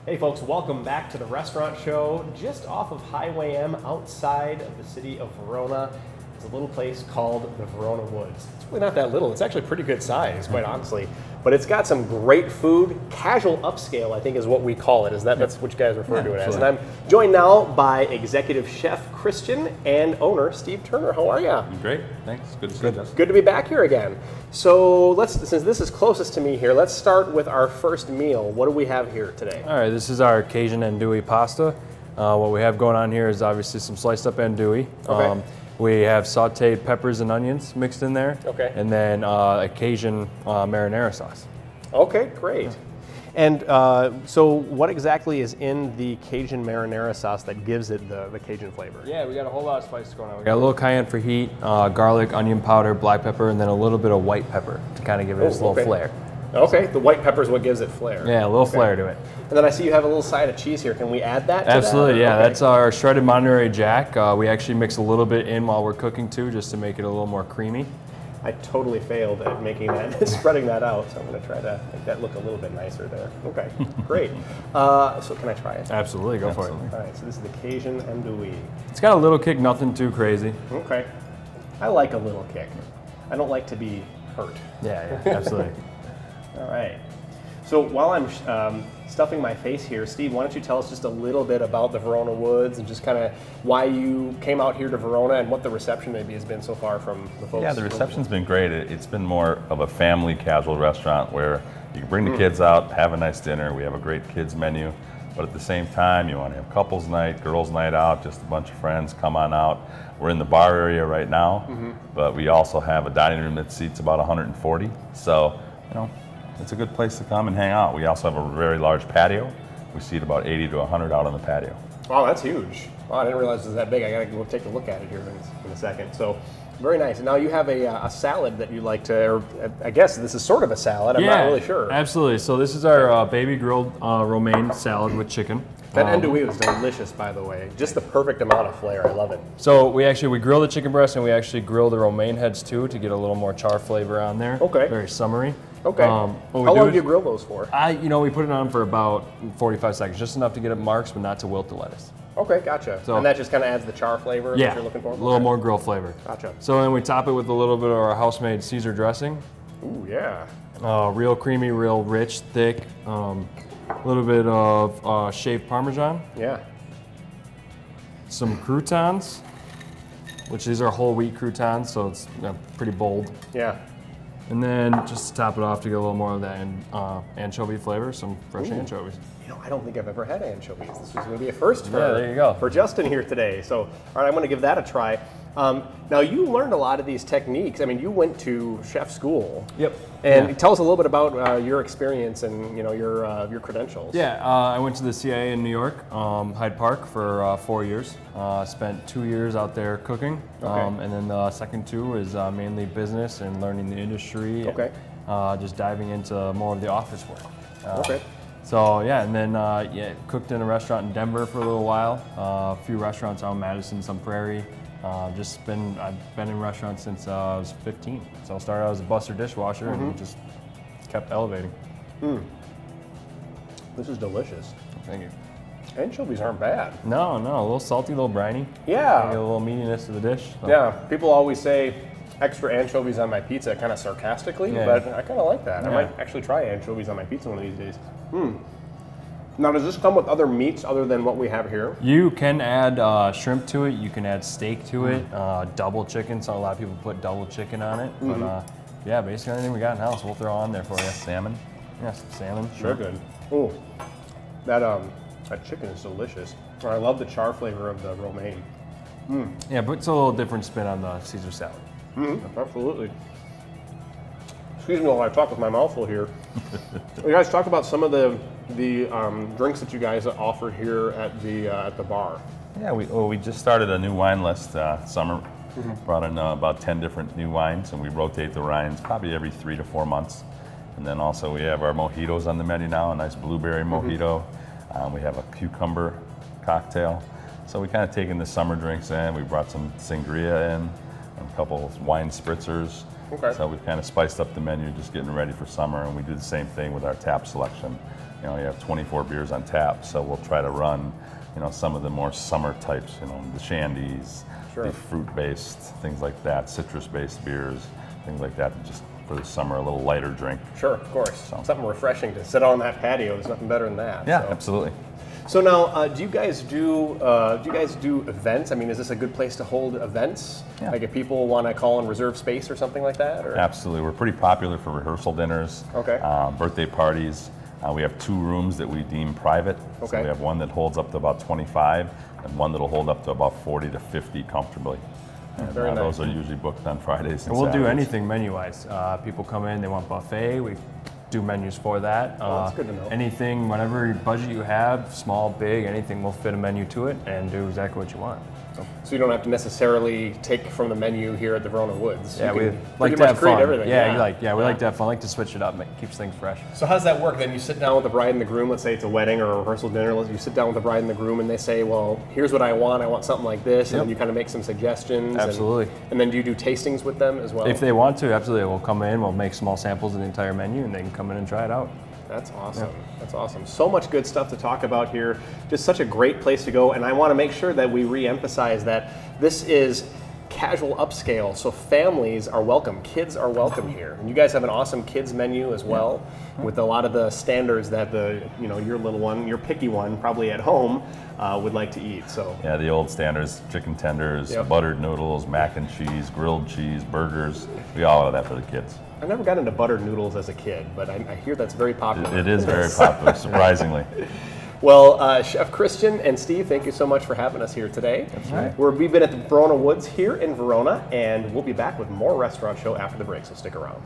Hey folks, welcome back to the restaurant show just off of Highway M outside of the city of Verona. It's a little place called the Verona Woods. It's really not that little, it's actually pretty good size, quite honestly. But it's got some great food. Casual upscale, I think, is what we call it. That's what you guys refer to it as. And I'm joined now by executive chef Christian and owner Steve Turner. How are you? Great, thanks. Good to see you. Good to be back here again. So since this is closest to me here, let's start with our first meal. What do we have here today? All right, this is our Cajun andouille pasta. What we have going on here is obviously some sliced up andouille. Okay. We have sauteed peppers and onions mixed in there. Okay. And then a Cajun marinara sauce. Okay, great. And so what exactly is in the Cajun marinara sauce that gives it the Cajun flavor? Yeah, we got a whole lot of spices going on. We got a little cayenne for heat, garlic, onion powder, black pepper, and then a little bit of white pepper to kind of give it its little flair. Okay, the white pepper is what gives it flair. Yeah, a little flair to it. And then I see you have a little side of cheese here. Can we add that to Absolutely, that? yeah. Okay. That's our shredded Monterey Jack. We actually mix a little bit in while we're cooking too, just to make it a little more creamy. I totally failed at making that, spreading that out, so I'm going to try to make that look a little bit nicer there. Okay, great. So can I try it? Absolutely, go for it. All right, so this is the Cajun andouille. It's got a little kick, nothing too crazy. Okay. I like a little kick. I don't like to be hurt. Yeah, absolutely. All right. So while I'm stuffing my face here, Steve, why don't you tell us just a little bit about the Verona Woods and just kind of why you came out here to Verona and what the reception maybe has been so far from the folks? Yeah, the reception's been great. It's been more of a family casual restaurant where you can bring the kids out, have a nice dinner. We have a great kids menu, but at the same time, you want to have couples night, girls night out, just a bunch of friends, come on out. We're in the bar area right now, but we also have a dining room that seats about 140. So, it's a good place to come and hang out. We also have a very large patio. We seat about 80 to 100 out on the patio. Wow, that's huge. Wow, I didn't realize it was that big. I got to go take a look at it here in a second. So, very nice. And now you have a salad that you like to, or I guess this is sort of a salad. I'm not really sure. Absolutely. So this is our baby grilled romaine salad with chicken. That andouille was delicious, by the way. Just the perfect amount of flair. I love it. So we grill the chicken breast and we actually grill the romaine heads too to get a little more char flavor on there. Okay. Very summery. Okay. How long do you grill those for? We put it on for about 45 seconds, just enough to get it marks, but not to wilt the lettuce. Okay, gotcha. And that just kind of adds the char flavor that you're looking for? A little more grill flavor. Gotcha. So then we top it with a little bit of our house-made Caesar dressing. Ooh, yeah. Real creamy, real rich, thick. A little bit of shaved Parmesan. Yeah. Some croutons, which these are whole wheat croutons, so it's pretty bold. Yeah. And then just to top it off to get a little more of that anchovy flavver, some fresh anchovies. I don't think I've ever had anchovies. This is going to be a first there you go. for Justin here today. So, all right, I'm going to give that a try. Now, you learned a lot of these techniques. I mean, you went to chef school. Yep. And tell us a little bit about your experience and your credentials. Yeah, I went to the CIA in New York, Hyde Park, for 4 years. Spent 2 years out there cooking, and then the second 2 is mainly business and learning the industry. Okay. And, just diving into more of the office work. Okay. So yeah, and then cooked in a restaurant in Denver for a little while. A few restaurants out in Madison, Sun Prairie. I've been in restaurants since I was 15. So I started out as a busser dishwasher and just kept elevating. This is delicious. Thank you. Anchovies aren't bad. No, a little salty, a little briny. Yeah. Maybe a little meatiness to the dish. So. Yeah, people always say extra anchovies on my pizza, kind of sarcastically, but I kind of like that. I might actually try anchovies on my pizza one of these days. Now, does this come with other meats other than what we have here? You can add shrimp to it. You can add steak to it. Double chicken. So a lot of people put double chicken on it. But yeah, basically anything we got in house, we'll throw on there for you. Salmon? Yeah, some salmon. Sure, good. Oh, that chicken is delicious. I love the char flavor of the romaine. Yeah, but it's a little different spin on the Caesar salad. Absolutely. Excuse me while I talk with my mouth full here. You guys talk about some of the drinks that you guys offer here at the bar. Yeah, we just started a new wine list summer. Brought in about 10 different new wines, and we rotate the wines probably every 3 to 4 months. And then also we have our mojitos on the menu now, a nice blueberry mojito. We have a cucumber cocktail. So we kind of taken the summer drinks in. We brought some sangria in, a couple of wine spritzers. Okay. So we've kind of spiced up the menu, just getting ready for summer, and we do the same thing with our tap selection. you know, you have 24 beers on tap. So we'll try to run, you know, some of the more summer types, you know, the shandies, Sure. the fruit-based, things like that, citrus-based beers, things like that, just for the summer, a little lighter drink. Sure, of course. Something refreshing to sit on that patio. There's nothing better than that. Yeah, so. absolutely. So now, do you guys do events? I mean, is this a good place to hold events? Yeah. Like if people want to call and reserve space or something like that? Or? Absolutely. We're pretty popular for rehearsal dinners, Okay. Birthday parties. We have 2 rooms that we deem private. Okay. So we have one that holds up to about 25 and one that'll hold up to about 40 to 50 comfortably. And very nice. those are usually booked on Fridays and And we'll do Saturdays. anything menu-wise. People come in, they want buffet, we do menus for that. Oh, that's good to know. Anything, whatever budget you have, small, big, anything, we'll fit a menu to it and do exactly what you want. So you don't have to necessarily take from the menu here at the Verona Woods. Yeah, You we can like pretty to much have create fun. everything. We like to have fun. Like to switch it up, keeps things fresh. So how does that work then? You sit down with the bride and the groom, let's say it's a wedding or a rehearsal dinner, you sit down with the bride and the groom and they say, well, here's what I want something like this, and Yep. then you kind of make some suggestions. Absolutely. And then do you do tastings with them as well? If they want to, absolutely, we'll come in, we'll make small samples of the entire menu, and they can come in and try it out. That's awesome. That's awesome. So much good stuff to talk about here. Just such a great place to go. And I want to make sure that we re-emphasize that this is casual upscale, so families are welcome. Kids are welcome here. And you guys have an awesome kids menu as well, with a lot of the standards that your little one, your picky one, probably at home would like to eat. So Yeah, the old standards, chicken tenders, Yep. buttered noodles, mac and cheese, grilled cheese, burgers. We all have that for the kids. I never got into buttered noodles as a kid, but I hear that's very popular. It is very popular, surprisingly. Well, Chef Christian and Steve, thank you so much for having us here today. That's right. We've been at the Verona Woods here in Verona, and we'll be back with more Restaurant Show after the break, so stick around.